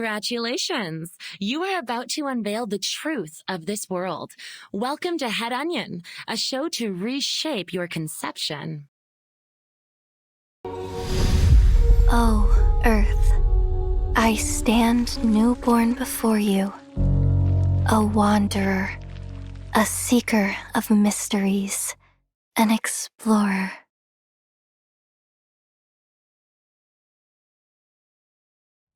Congratulations! You are about to unveil the truth of this world. Welcome to Head Onion, a show to reshape your conception. Oh, Earth, I stand newborn before you, a wanderer, a seeker of mysteries, an explorer.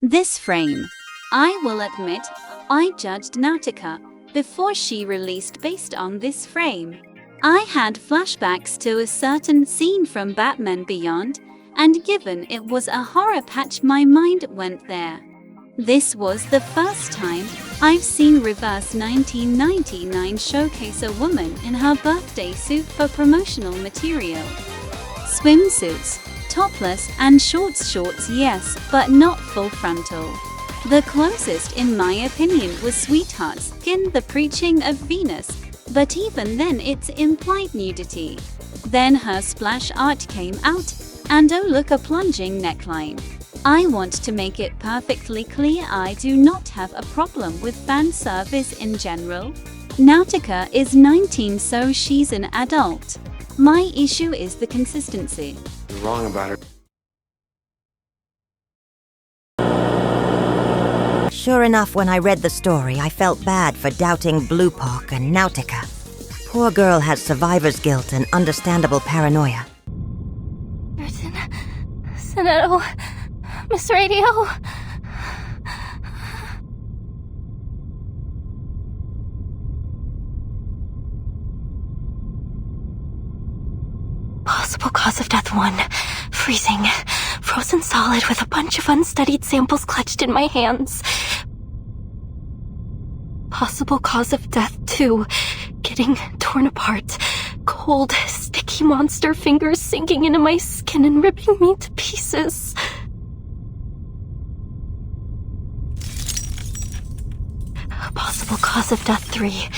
This frame. I will admit, I judged Nautika before she released based on this frame. I had flashbacks to a certain scene from Batman Beyond, and given it was a horror patch, my mind went there. This was the first time I've seen Reverse 1999 showcase a woman in her birthday suit for promotional material. Swimsuits, topless and shorts, yes, but not full frontal. The closest, in my opinion, was Sweetheart's Skin, the Preaching of Venus, but even then it's implied nudity. Then her splash art came out, and oh look, a plunging neckline. I want to make it perfectly clear I do not have a problem with fan service in general. Nautika is 19, so she's an adult. My issue is the consistency. You're wrong about her. Sure enough, when I read the story, I felt bad for doubting Bluepock and Nautika. Poor girl has survivor's guilt and understandable paranoia. Vertin, Sonetto, Miss Radio. Possible cause of death 1. Freezing. Frozen solid with a bunch of unstudied samples clutched in my hands. Possible cause of death 2. Getting torn apart. Cold, sticky monster fingers sinking into my skin and ripping me to pieces. Possible cause of death 3.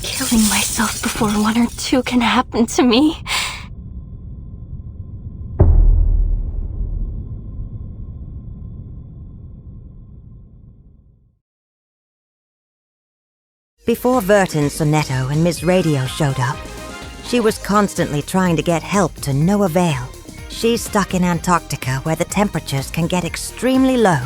Killing myself before 1 or 2 can happen to me. Before Vertin, Sonetto, and Ms. Radio showed up, she was constantly trying to get help to no avail. She's stuck in Antarctica where the temperatures can get extremely low.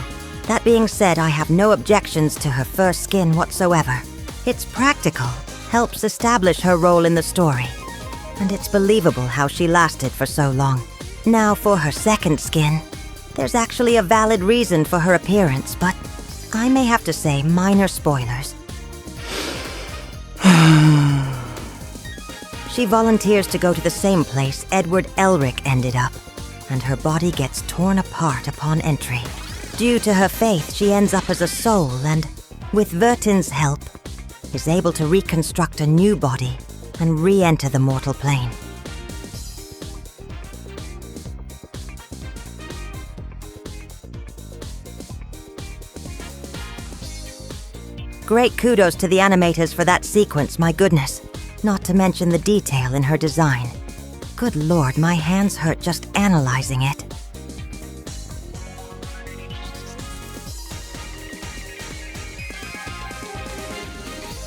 That being said, I have no objections to her fur skin whatsoever. It's practical, helps establish her role in the story, and it's believable how she lasted for so long. Now for her second skin, there's actually a valid reason for her appearance, but I may have to say minor spoilers. She volunteers to go to the same place Edward Elric ended up, and her body gets torn apart upon entry. Due to her faith, she ends up as a soul and, with Vertin's help, is able to reconstruct a new body and re-enter the mortal plane. Great kudos to the animators for that sequence, my goodness. Not to mention the detail in her design. Good lord, my hands hurt just analyzing it.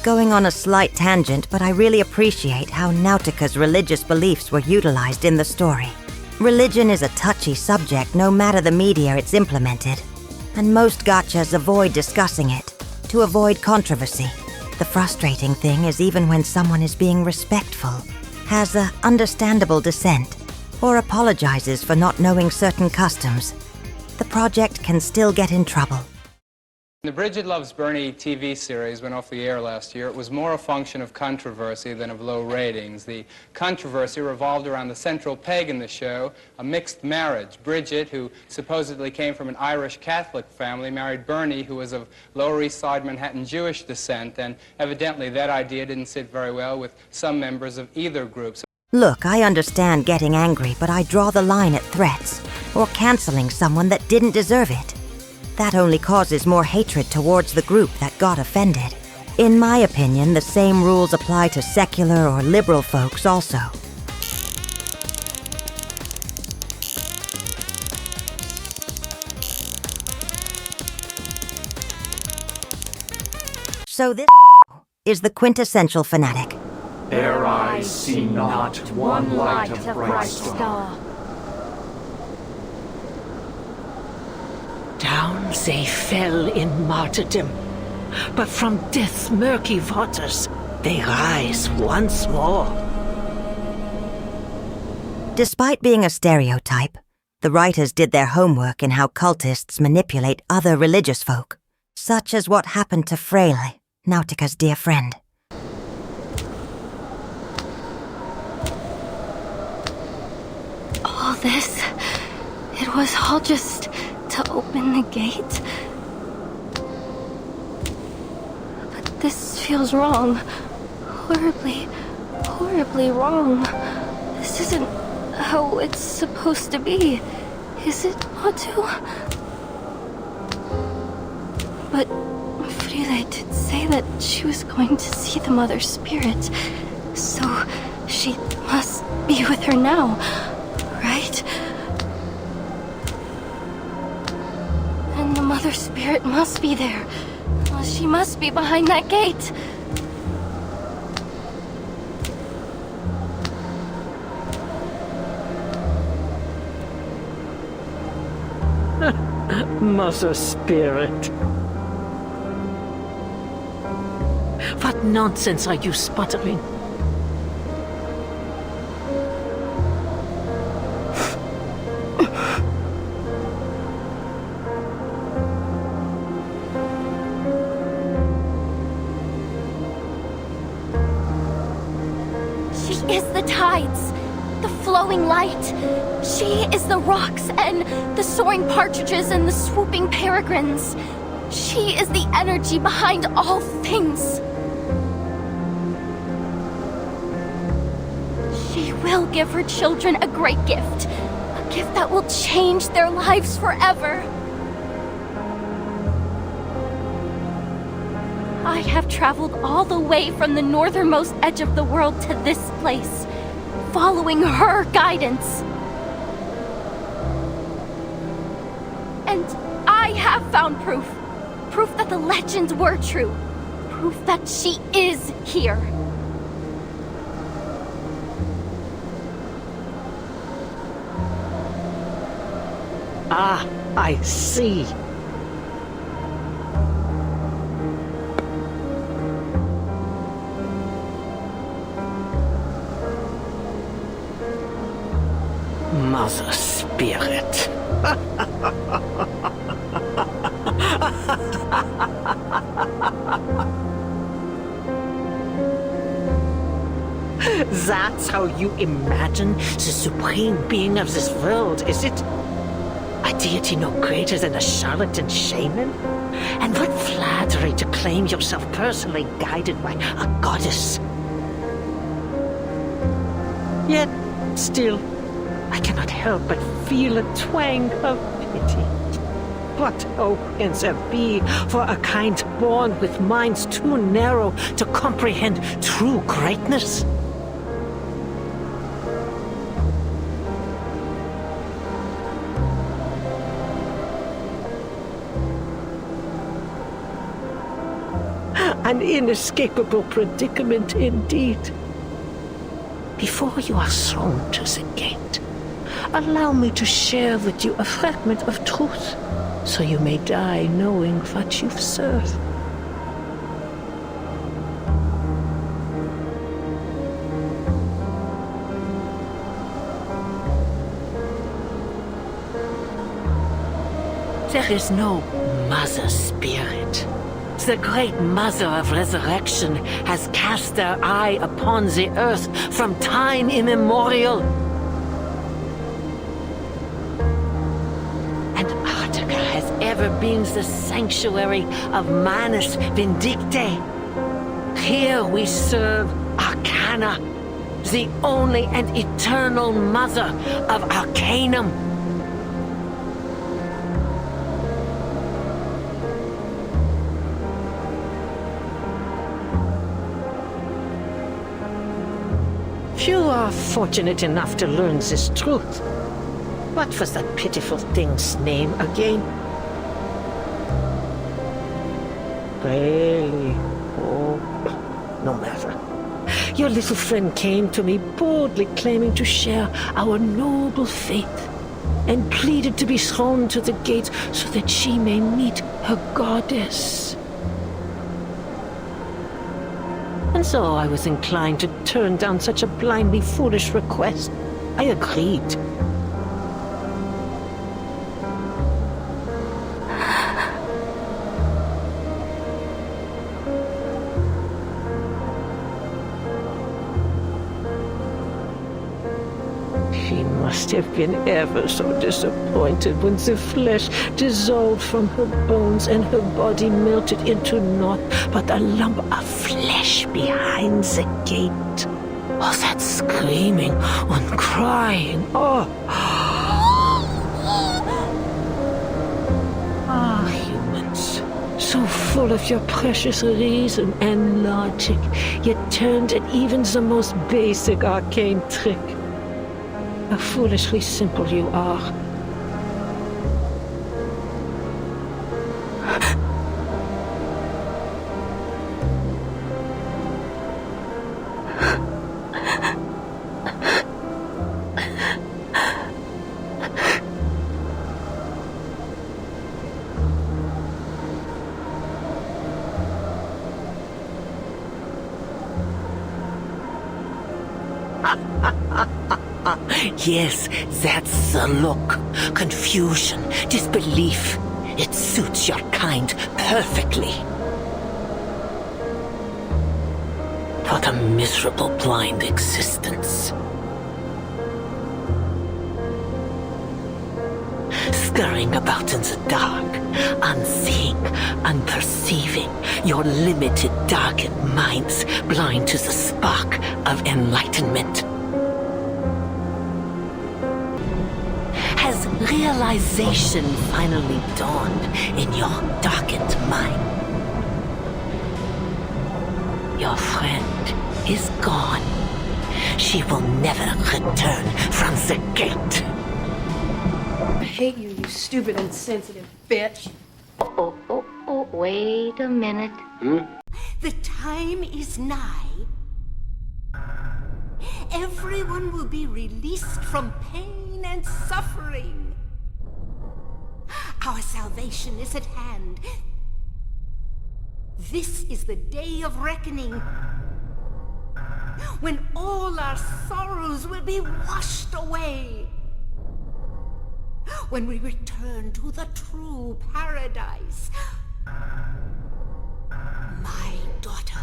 Going on a slight tangent, but I really appreciate how Nautika's religious beliefs were utilized in the story. Religion is a touchy subject no matter the media it's implemented, and most gachas avoid discussing it, to avoid controversy. The frustrating thing is even when someone is being respectful, has a understandable dissent, or apologizes for not knowing certain customs, the project can still get in trouble. The Bridget Loves Bernie TV series went off the air last year. It was more a function of controversy than of low ratings. The controversy revolved around the central peg in the show, a mixed marriage. Bridget, who supposedly came from an Irish Catholic family, married Bernie, who was of Lower East Side Manhattan Jewish descent, and evidently that idea didn't sit very well with some members of either group. Look, I understand getting angry, but I draw the line at threats, or canceling someone that didn't deserve it. That only causes more hatred towards the group that got offended. In my opinion, the same rules apply to secular or liberal folks also. So this is the quintessential fanatic. Their eyes see not one light of bright star. Down they fell in martyrdom, but from death's murky waters they rise once more. Despite being a stereotype, the writers did their homework in how cultists manipulate other religious folk, such as what happened to Freyla, Nautika's dear friend. All this, it was all just to open the gate? But this feels wrong. Horribly, horribly wrong. This isn't how it's supposed to be, is it, Matu? But Freyla did say that she was going to see the Mother Spirit, so she must be with her now, right? And the Mother Spirit must be there. Well, she must be behind that gate. Mother Spirit. What nonsense are you sputtering? She is the tides, the flowing light. She is the rocks and the soaring partridges and the swooping peregrines. She is the energy behind all things. She will give her children a great gift. A gift that will change their lives forever. I have traveled all the way from the northernmost edge of the world to this place, following her guidance. And I have found proof. Proof that the legends were true. Proof that she is here. Ah, I see. Mother Spirit. That's how you imagine the supreme being of this world, is it? A deity no greater than a charlatan shaman? And what flattery to claim yourself personally guided by a goddess. Yet, still, I cannot help but feel a twang of pity. What hope can there be for a kind born with minds too narrow to comprehend true greatness? An inescapable predicament indeed. Before you are thrown to the gate, allow me to share with you a fragment of truth, so you may die knowing what you've served. There is no Mother Spirit. The great Mother of Resurrection has cast their eye upon the earth from time immemorial. And Nautika has ever been the sanctuary of Manus Vindicte. Here we serve Arcana, the only and eternal Mother of Arcanum. Few are fortunate enough to learn this truth. What was that pitiful thing's name again? Really? no matter. Your little friend came to me boldly claiming to share our noble faith and pleaded to be thrown to the gates so that she may meet her goddess. And so I was inclined to turn down such a blindly foolish request. I agreed. She must have been ever so disappointed when the flesh dissolved from her bones and her body melted into naught but a lump of flesh behind the gate. All that screaming and crying. Oh! Ah, humans. So full of your precious reason and logic, yet turned at even the most basic arcane trick. How foolishly simple you are. Yes, that's the look. Confusion, disbelief. It suits your kind perfectly. What a miserable, blind existence. Scurrying about in the dark, unseeing, unperceiving, your limited, darkened minds blind to the spark of enlightenment. Has realization finally dawned in your darkened mind? Your friend is gone. She will never return from the gate. I hate you, you stupid, insensitive bitch. Oh, wait a minute. The time is nigh. Everyone will be released from pain and suffering. Our salvation is at hand. This is the day of reckoning, when all our sorrows will be washed away. When we return to the true paradise, my daughter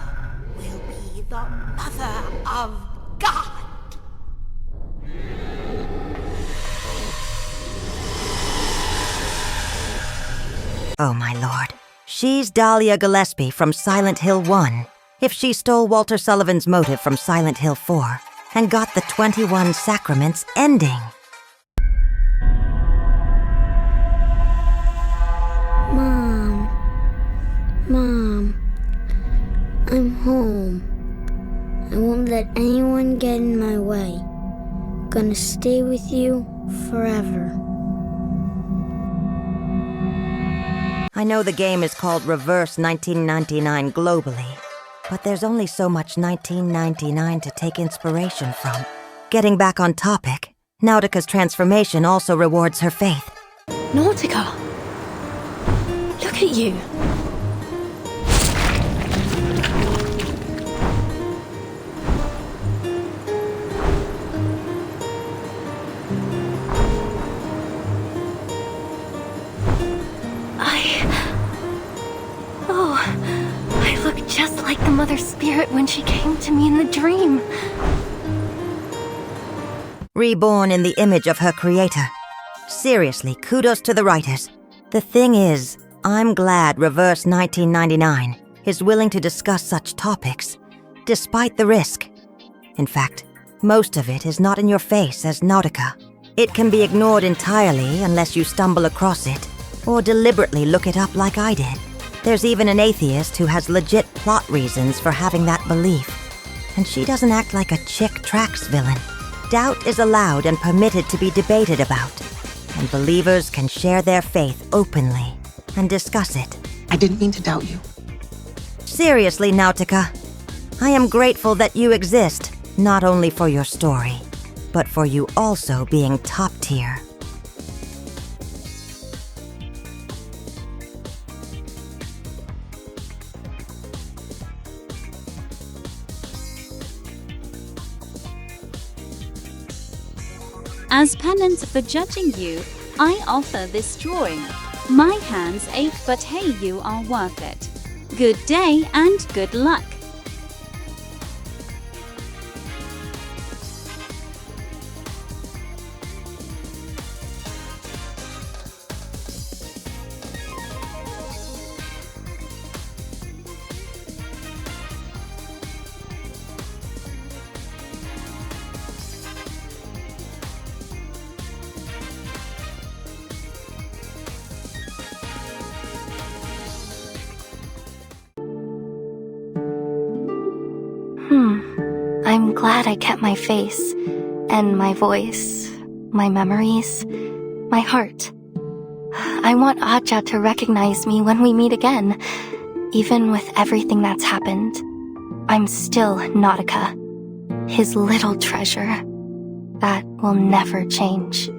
will be the mother of God. Oh, my lord. She's Dahlia Gillespie from Silent Hill 1. If she stole Walter Sullivan's motive from Silent Hill 4 and got the 21 Sacraments ending. Mom, I'm home. I won't let anyone get in my way. Gonna stay with you forever. I know the game is called Reverse 1999 globally, but there's only so much 1999 to take inspiration from. Getting back on topic, Nautika's transformation also rewards her faith. Nautika! Look at you! I look just like the Mother Spirit when she came to me in the dream. Reborn in the image of her creator. Seriously, kudos to the writers. The thing is, I'm glad Reverse 1999 is willing to discuss such topics, despite the risk. In fact, most of it is not in your face as Nautika. It can be ignored entirely unless you stumble across it, or deliberately look it up like I did. There's even an atheist who has legit plot reasons for having that belief. And she doesn't act like a chick tracks villain. Doubt is allowed and permitted to be debated about. And believers can share their faith openly and discuss it. I didn't mean to doubt you. Seriously, Nautika. I am grateful that you exist, not only for your story, but for you also being top tier. As penance for judging you, I offer this drawing. My hands ache, but hey, you are worth it. Good day and good luck. I'm glad I kept my face, and my voice, my memories, my heart. I want Aja to recognize me when we meet again. Even with everything that's happened, I'm still Nautika, his little treasure. That will never change.